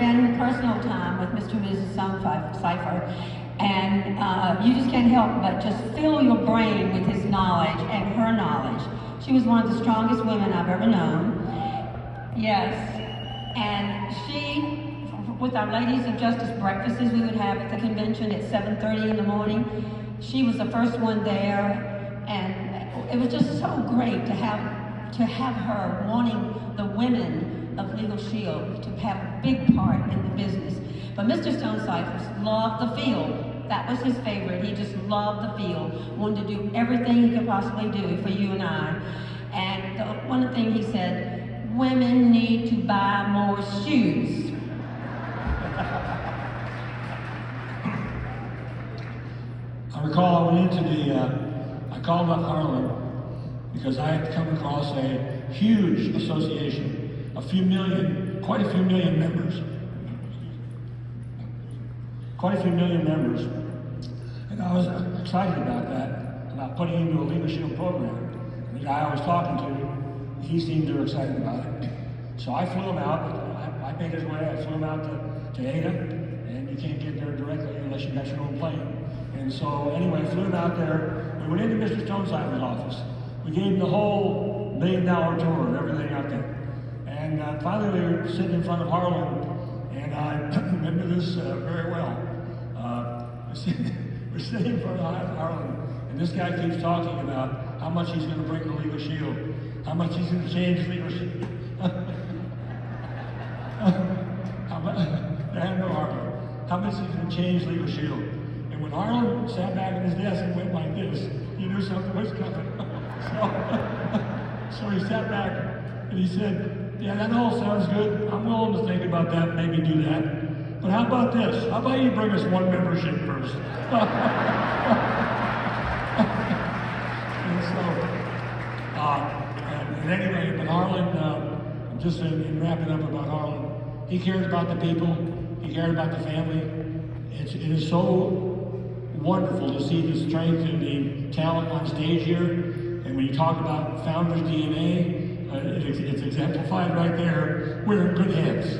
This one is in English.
spend personal time with Mr. and Mrs. Seifer, and you just can't help but just fill your brain with his knowledge and her knowledge. She was one of the strongest women I've ever known. Yes, and she, with our Ladies of Justice breakfasts we would have at the convention at 7:30 in the morning, she was the first one there, and it was just so great to have her wanting the women of Legal Shield to have a big part in the business. But Mr. Stonecipher loved the field. That was his favorite. He just loved the field, wanted to do everything he could possibly do for you and I. And one of the things he said, women need to buy more shoes. I recall I went into I called up Harlan because I had come across a huge association, quite a few million members. Quite a few million members. And I was excited about that, about putting into a Legal Shield program. And the guy I was talking to, he seemed to be excited about it. So I flew him out. I made his way. I flew him out to Ada, and you can't get there directly unless you got your own plane. And so anyway, I flew him out there. We went into Mr. Stonecipher's office. We gave him the whole $1 million tour of everything out there. And finally we were sitting in front of Harlan, and I remember this very well. We're sitting in front of Harlan, and this guy keeps talking about how much he's going to bring to Legal Shield, how much he's going to change Legal Shield. How much he's going to change Legal Shield. And when Harlan sat back at his desk and went like this, he knew something was coming. So he sat back and he said, yeah, that all sounds good. I'm willing to think about that, maybe do that. But how about this? How about you bring us one membership first? And so, and anyway, but Harlan, just in wrapping up about Harlan, he cared about the people, he cared about the family. It is so wonderful to see the strength and the talent on stage here. And when you talk about Founders DNA, it's exemplified right there. We're in good hands.